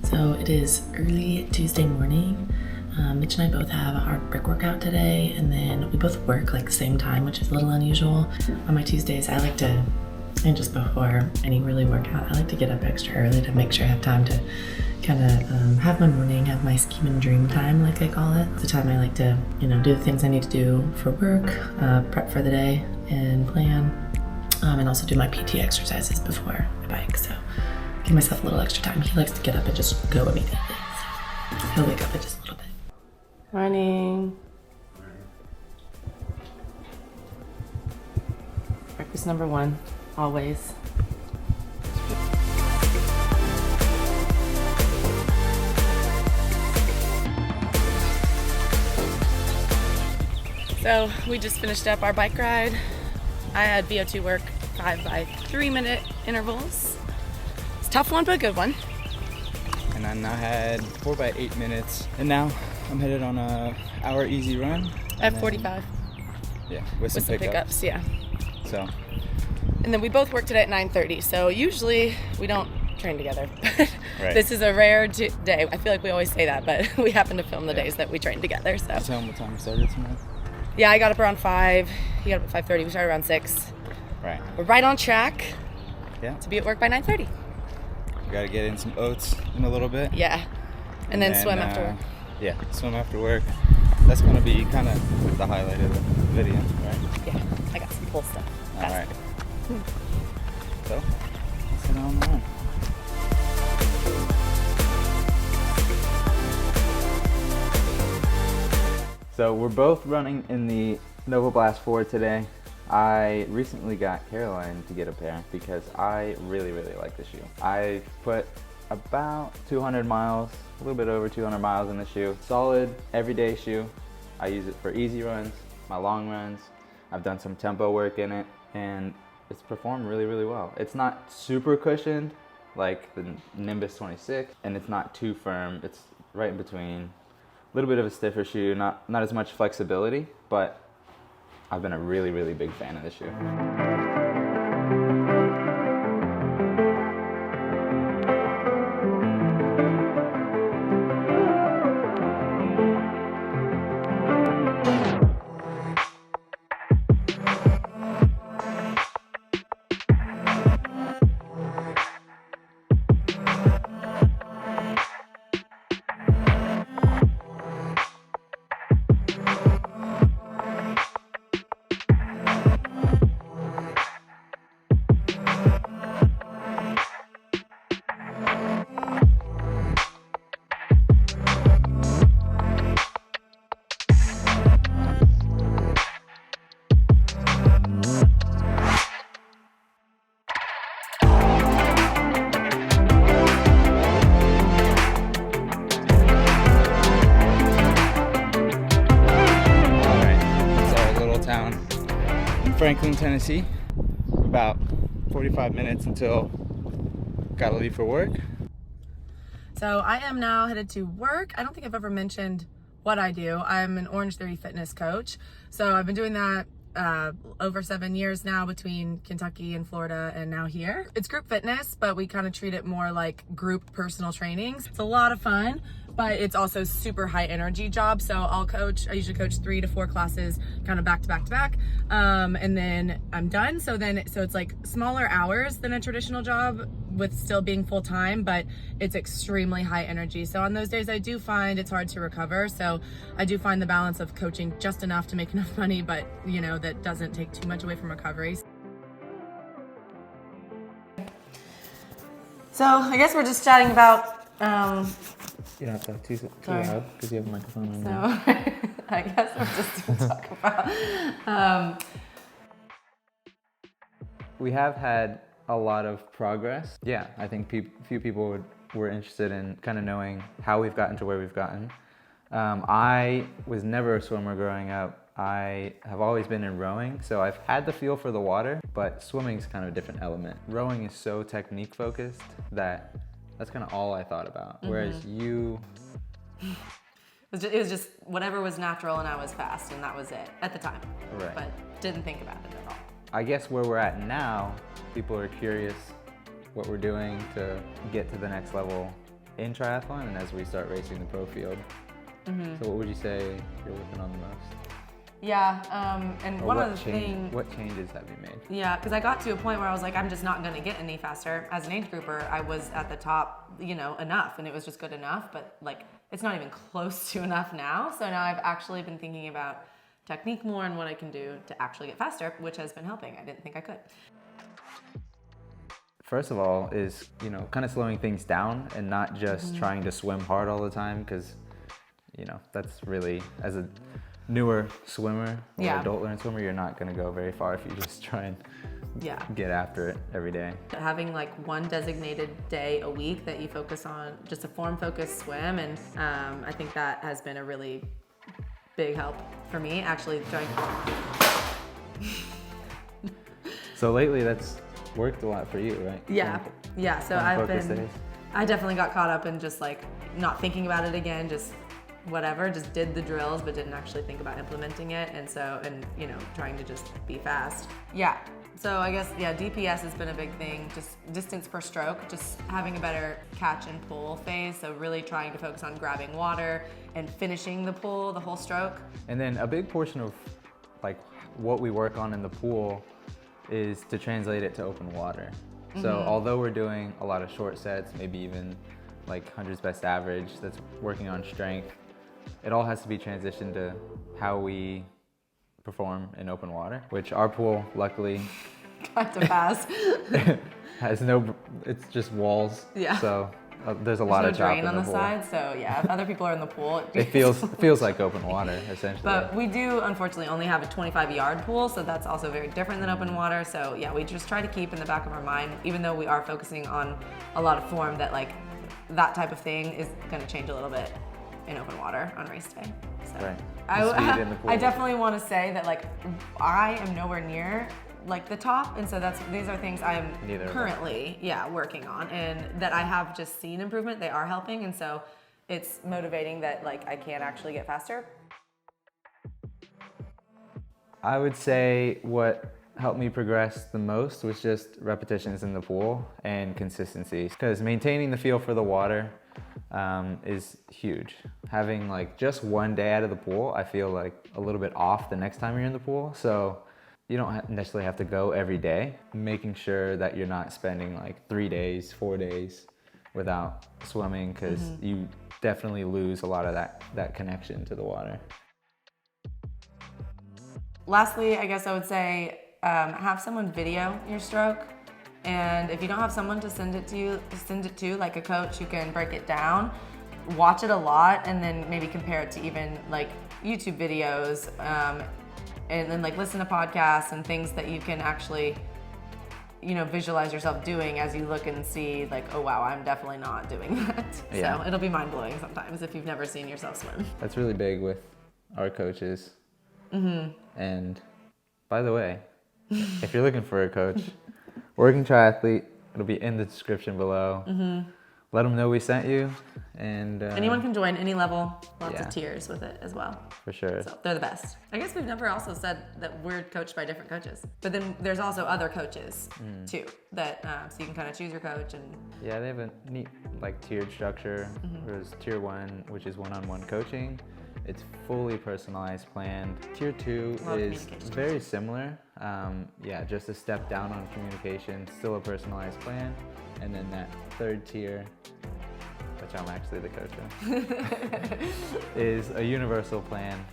So it is early Tuesday morning. Mitch and I both have our brick workout today, and then we both work like the same time, which is a little unusual. On my Tuesdays, I like to, and just before any really workout, I like to get up extra early to make sure I have time to kind of have my morning, have my scheme and dream time, like I call it. It's the time I like to, do the things I need to do for work, prep for the day, and plan, and also do my PT exercises before I bike. So give myself a little extra time. He likes to get up and just go immediately. So he'll wake up in just a little bit. Morning. Breakfast number one, always. So we just finished up our bike ride. I had VO2 work 5 by 3 minute intervals. It's a tough one, but a good one. And then I had 4 by 8 minutes. And now I'm headed on a hour easy run. At 45. Yeah, with some pickups. Yeah. So. And then we both work today at 9:30. So usually we don't train together. Right. This is a rare day. I feel like we always say that, but we happen to film the days that we train together. So. Tell them what time we started tonight. Yeah, I got up around 5. He got up at 5:30. We started around 6. Right. We're right on track. Yeah. To be at work by 9:30. We got to get in some oats in a little bit. Yeah. And then swim after work. Yeah, swim after work. That's going to be kind of the highlight of the video, right? Yeah, I got some cool stuff. All right. So, let's get on the run. So we're both running in the Nova Blast 4 today. I recently got Caroline to get a pair because I really, really like the shoe. I put about 200 miles, a little bit over 200 miles in the shoe. Solid, everyday shoe. I use it for easy runs, my long runs. I've done some tempo work in it, and it's performed really, really well. It's not super cushioned like the Nimbus 26, and it's not too firm. It's right in between. A little bit of a stiffer shoe, not as much flexibility, but I've been a really, really big fan of this shoe. Franklin, Tennessee. About 45 minutes until gotta leave for work. So I am now headed to work. I don't think I've ever mentioned what I do. I'm an Orange Theory fitness coach. So I've been doing that over 7 years now between Kentucky and Florida and now here. It's group fitness, but we kind of treat it more like group personal trainings. It's a lot of fun, but it's also super high energy job. So I usually coach 3 to 4 classes kind of back to back to back. And then I'm done. So it's like smaller hours than a traditional job with still being full time, but it's extremely high energy. So on those days I do find it's hard to recover. So I do find the balance of coaching just enough to make enough money, but that doesn't take too much away from recovery. So I guess we're just chatting about You don't have to talk too loud because you have a microphone on. So I guess we're just going to talk about. We have had a lot of progress. Yeah, I think few people were interested in kind of knowing how we've gotten to where we've gotten. I was never a swimmer growing up. I have always been in rowing, so I've had the feel for the water, but swimming is kind of a different element. Rowing is so technique focused that that's kind of all I thought about. Mm-hmm. Whereas you... It was just whatever was natural and I was fast, and that was it at the time. Right. But didn't think about it at all. I guess where we're at now, people are curious what we're doing to get to the next level in triathlon and as we start racing the pro field. So what would you say you're working on the most? Yeah, and one of the things... What changes have you made? Yeah, because I got to a point where I was like, I'm just not going to get any faster. As an age grouper, I was at the top, you know, enough, and it was just good enough, but like, it's not even close to enough now. So now I've actually been thinking about technique more and what I can do to actually get faster, which has been helping. I didn't think I could. First of all is, you know, kind of slowing things down and not just trying to swim hard all the time, because, you know, that's really, as a newer swimmer or adult learning swimmer, you're not going to go very far if you just try and get after it every day. Having like one designated day a week that you focus on, just a form-focused swim, and I think that has been a really big help for me, actually. So lately that's worked a lot for you, right? Yeah, so I definitely got caught up in just like not thinking about it again, just whatever, just did the drills but didn't actually think about implementing it, and you know, trying to just be fast. So I guess DPS has been a big thing, just distance per stroke, just having a better catch and pull phase, so really trying to focus on grabbing water and finishing the pull, the whole stroke. And then a big portion of like what we work on in the pool is to translate it to open water. So although we're doing a lot of short sets, maybe even like 100's best average, that's working on strength, it all has to be transitioned to how we perform in open water, which our pool, luckily, got to pass. has no, it's just walls. So there's a lot of drain drop on in the pool. side, so yeah, if other people are in the pool, it feels like open water, essentially. But we do unfortunately only have a 25-yard pool, so that's also very different than open water. So yeah, we just try to keep in the back of our mind, even though we are focusing on a lot of form, that like that type of thing is going to change a little bit in open water on race day. So I definitely want to say that like I am nowhere near like the top, and so these are things I'm currently working on, and that I have just seen improvement. They are helping, and so it's motivating that like I can actually get faster. I would say what helped me progress the most was just repetitions in the pool and consistency, because maintaining the feel for the water is huge. Having like just one day out of the pool, I feel like a little bit off the next time you're in the pool. So you don't necessarily have to go every day. Making sure that you're not spending like 3 days, 4 days without swimming, because you definitely lose a lot of that connection to the water. Lastly, I guess I would say have someone video your stroke. And if you don't have someone to send it to, like a coach who can break it down, watch it a lot, and then maybe compare it to even like YouTube videos, and then like listen to podcasts and things that you can actually, you know, visualize yourself doing as you look and see like, oh wow, I'm definitely not doing that. So it'll be mind-blowing sometimes if you've never seen yourself swim. That's really big with our coaches. And by the way, if you're looking for a coach, Working Triathlete, it'll be in the description below. Let them know we sent you, and anyone can join, any level, lots of tiers with it as well. For sure. So they're the best. I guess we've never also said that we're coached by different coaches, but then there's also other coaches too, that so you can kind of choose your coach. And yeah, they have a neat like tiered structure. There's tier 1, which is one-on-one coaching. It's fully personalized, planned. Tier 2 is very similar. Just a step down on communication, still a personalized plan. And then that third tier, which I'm actually the coach of, is a universal plan.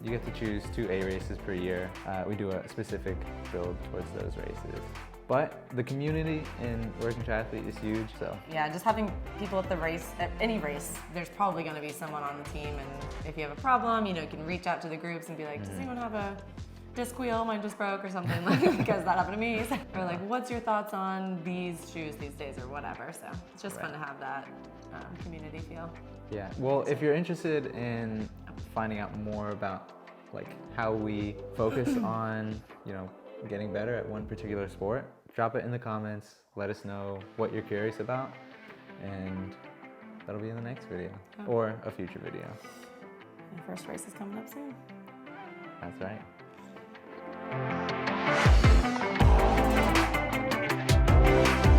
You get to choose 2 A races per year. We do a specific build towards those races. But the community in Working Triathlete is huge, so. Yeah, just having people at the race, at any race, there's probably gonna be someone on the team, and if you have a problem, you know, you can reach out to the groups and be like, does anyone have a disc wheel? Mine just broke or something, like, because that happened to me. Or like, what's your thoughts on these shoes these days or whatever, so it's just fun to have that community feel. Yeah, well, if you're interested in finding out more about like how we focus on, you know, getting better at one particular sport, drop it in the comments, let us know what you're curious about, and that'll be in the next video or a future video. My first race is coming up soon. That's right.